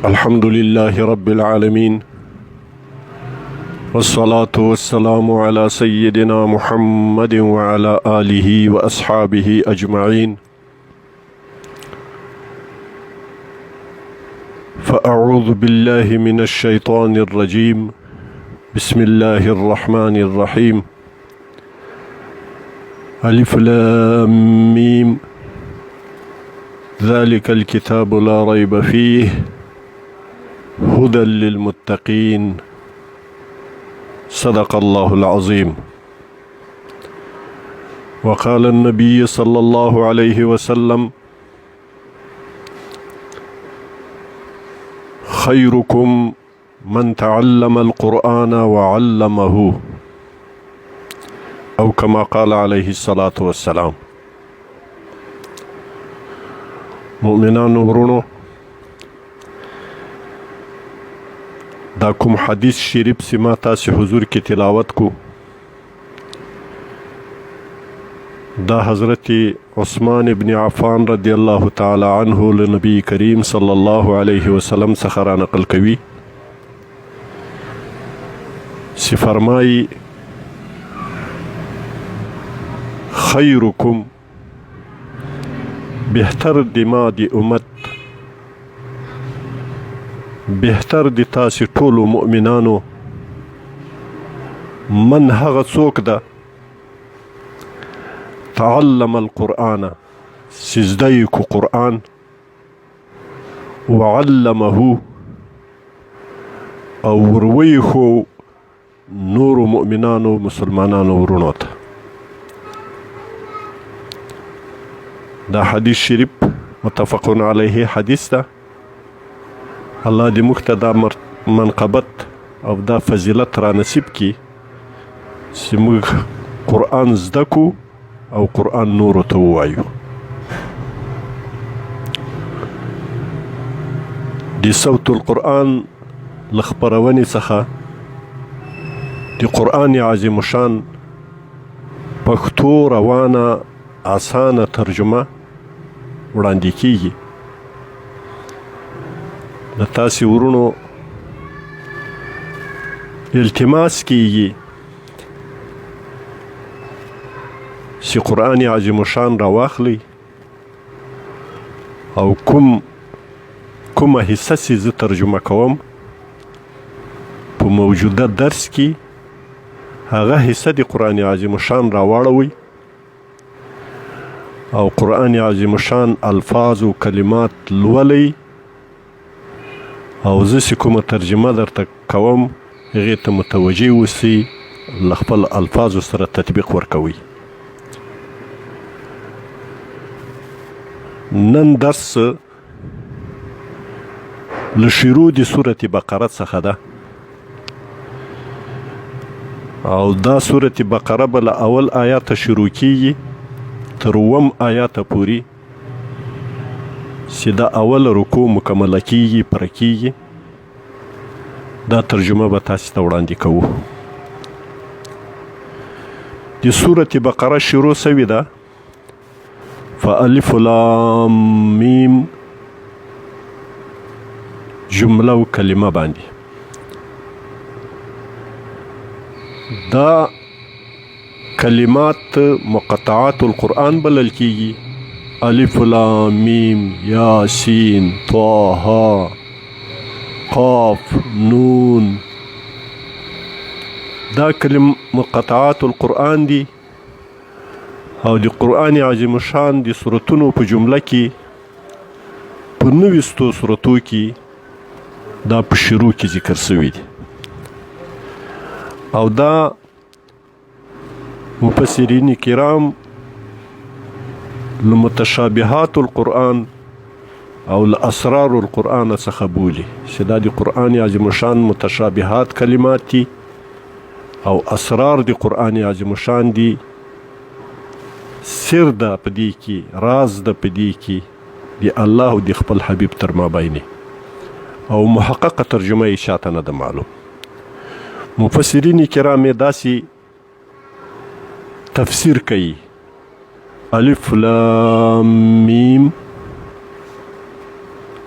الحمد لله رب العالمين والصلاة والسلام على سيدنا محمد وعلى آله وأصحابه أجمعين. فأعوذ بالله من الشيطان الرجيم. بسم الله الرحمن الرحيم. ألف لام ميم ذلك الكتاب لا ريب فيه هدى للمتقين. صدق الله العظيم. وقال النبي صلى الله عليه وسلم: خيركم من تعلم القرآن وعلمه، أو كما قال عليه الصلاة والسلام. مؤمنان ورونو، دا کوم حدیث شریف چې ما تاسې حضور کې تلاوت کو، دا حضرت عثمان ابن عفان رضی الله تعالی عنه لنبی کریم صلی الله علیه وسلم څخه را نقل کوي چې فرمایي: خیرکم، بهتر د ما د امت، بهتر د تاسې ټولو مؤمنانو، من هغه څوک ده تعلم القرآن چې زده یې کو قرآن، وعلمه او ورویښو نورو مؤمنانو مسلمانانو ورونو ته. دا حدیث شریف متفقون علیه حدیث ده. الله دې موږ ته دا منقبت او دا فضیلت را نصیب کی چې موږ قرآن زده کو او قرآن نورو ته ووایو. د صوت القرآن له خپرونې څخه د قرآن عظیم شان پښتو روانه اسانه ترجمه وړاندې کیږي. د تاسې ورونو التماس کیږي چې قرآن عظیم شان را واخلي او کومه حصه چې زه ترجمه کوم په موجوده درس کې هغه حصه د قرآن عظیم شان را واړوي او قرآن عظیم شان الفاظ و کلمات لولي او زه چې کومه ترجمه درته کوم هغې ته متوجه اوسئ، له خپل الفاظو سره تطبیق ورکوئ. نن درس له شروع د سورة بقره څخه ده او دا سورة بقره به له اول آیاته شروع کیږي تر اووم آیاته پورې چې دا اول رکوع مکمله کیږي، پوره کیږي. دا ترجمه به تاسې ته وړاندې کوو. د سورة بقره شروع سوې ده فالف لام میم جمله و کلمه باندې. دا کلمات مقطعات القرآن بلل کیږي: الف لام میم یاسین طه قاف نون. دا مقطعات القرآن دي او د قرآن عظیم شان د سورتونو په جمله کې په 90 سورتو کې دا په شروع کې ذکر شوي دي. او دا مفسرین کرام لمتشابهات القرآن او لاسرار القرآن څخه بولي چې دا د قرآن عظیم شان متشابهات کلمات دي او اسرار د قرآن عظیم شان دي. سر ده په دې کې، راز ده په دې کې د الله او د خپل حبیب تر مابین او محققه ترجمه یې شاته نه ده معلوم. مفسرین کرام یې داسې تفسیر کوي: الف لام میم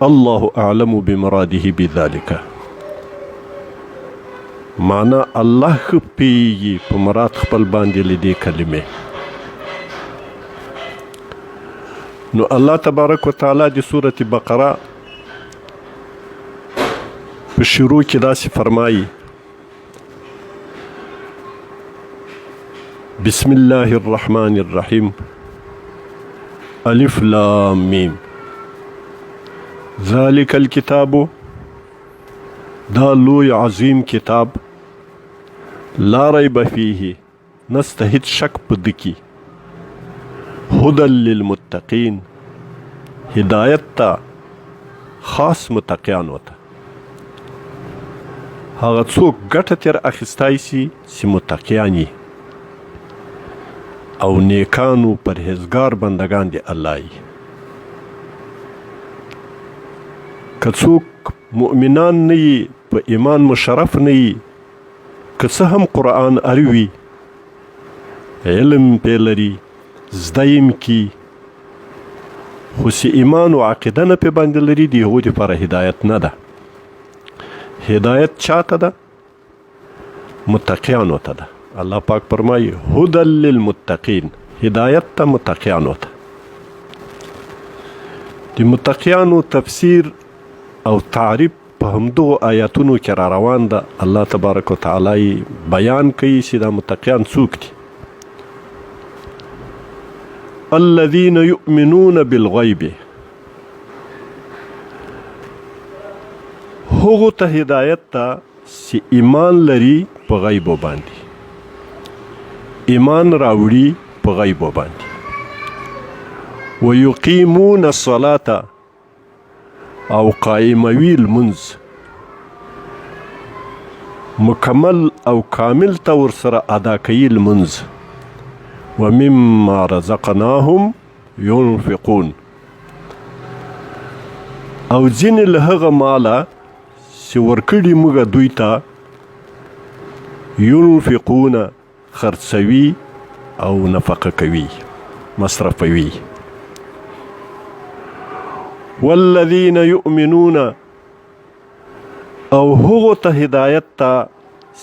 الله اعلم بمراده بذلك. معنا الله خپيږي په مراد خپل باندې لدې کلمه. نو الله تبارک وتعالى د سورة بقره په شروع کې داسې فرمایي: بسم الله الرحمن الرحیم الف لام میم ذلك الكتاب، دا لوی عظیم کتاب، لا ریب فیه، نسته هیڅ شک په ده کې، هدى للمتقین، هدایت ته خاص متقیانو ته. هغه څوک ګټه تر اخیستی سي چې متقیان یي او نیکانو پرهیزګار بندگان دی الله یي. که څوک مؤمنان نه یي، په ایمان مشرف نه یي، که څه هم قرآن اروي، علم پې لري، زده یې کی، خو چې ایمان و عقیده نه پې باندې لري، د هغوی دپاره هدایت نه ده. هدایت چاته ده؟ متقیانو ته ده. الله پاک فرمایي هدى للمتقین، هدایت ته متقیانو ته. د متقیانو تفسیر او تعریف په همدغو آیاتونو کې را روان ده. الله تبارک وتعالی بیان کوي چې دا متقیان څوک دي. الذين يؤمنون بالغیب، هغو ته هدایت ته چې ایمان لري په غیبو باندې، ایمان راوړي په غیبو باندې. ويقیمون الصلاة، او قائموي لمونځ، مکمل او کامل ته ورسره ادا کوي لمونځ. ومما رزقناهم ينفقون، او ځینې له هغه ماله چې ورکړي موږ دوی ته، ينفقون، خرڅوي او نفقه کوي، مصرفوي. والذین یؤمنون، او هغو ته هدایت ته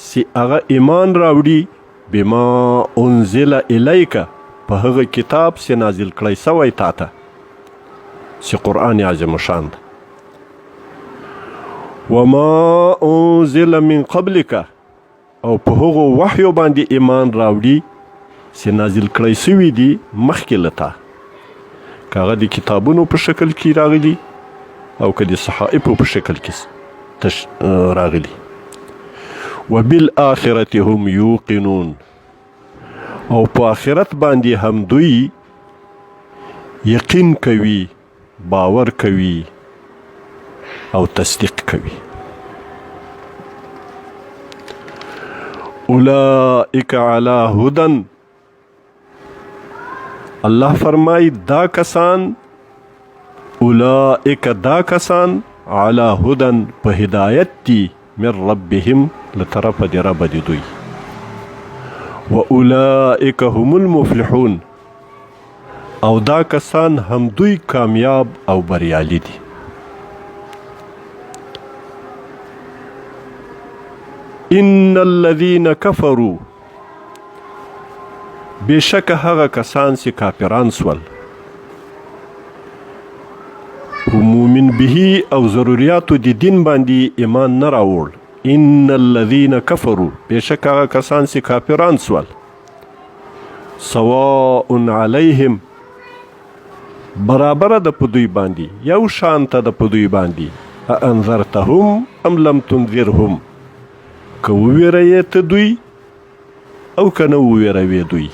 چې هغه ایمان راوړي بما انزل الیک، په هغه کتاب چې نازل کړی سوی تا ته، چې قرآن عظیم شان ده. وما انزل من قبلک، او په هغو وحیو باندې ایمان راوړي چې نازل کړی سوي دي مخکې له تا، که هغه د کتابونو په شکل کې راغلي او که د صحائفو په شکل کې راغلي. وبالآخرة هم یوقنون، او په آخرت باندې هم دوی یقین کوي، باور کوي او تصدیق کوي. اولئک علی هدى، الله فرمای دا کسان، اولئک دا کسان، علی هدى، په هدایت دي، من ربهم، لطرف دی رب دی دوی. واولئک هم المفلحون، او دا کسان هم دوی کامیاب او بریالی دي. ان الذين كفروا، بشک هغه کسان چې کافران سول، مومن به او ضروریاتو د دین باندې ایمان نه راوړ. ان الذين كفروا، بشک هغه کسان چې کافران سول، سواء علیهم، برابر ده په دوی باندې، یو شانته ده په دوی باندې، انذرتهم ام لم تنذرهم، که وویره ته دوی او که نه وویروې دوی.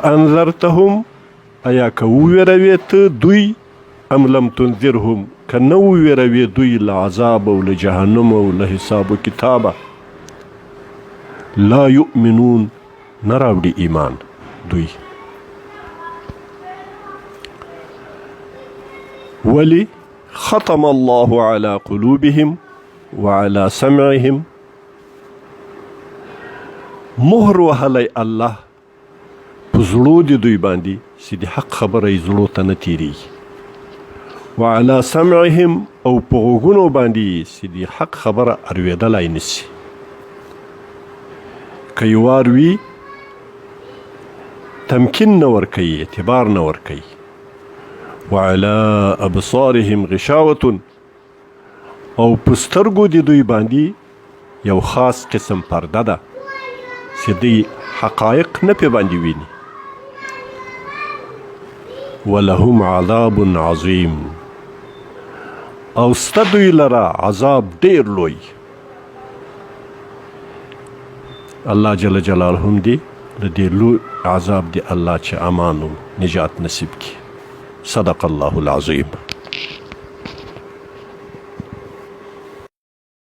انذرتهم، ایا که وویروې ته دوی، ام لم تنذرهم، که نه وویروې دوی له عذاب او له جهنم او له حساب و کتابه. لا یؤمنون، نه راوړي ایمان دوی. ولی ختم الله على قلوبهم وعلى سمعهم، مهر وهلی الله په زړو د دوی باندې چې د حق خبره یې زړو ته نه تېرېږي وعلى سمعهم او په غوږونو باندې چې د حق خبره اورېدلی نشي که یې واروي تمکین نه ورکوي اعتبار نه ورکوي وعلى ابصارهم غشاوة او په سترګو د دوی باندې یو خاص قسم پرده ده چې دوی حقایق نه پې باندې ویني ولهم عذاب عظیم او سته دوی لره عذاب ډیر لوی الله جل جلاله هم دی د دې لوی عذاب دی الله چې امان و نجات نصیب کړي صدق الله العظیم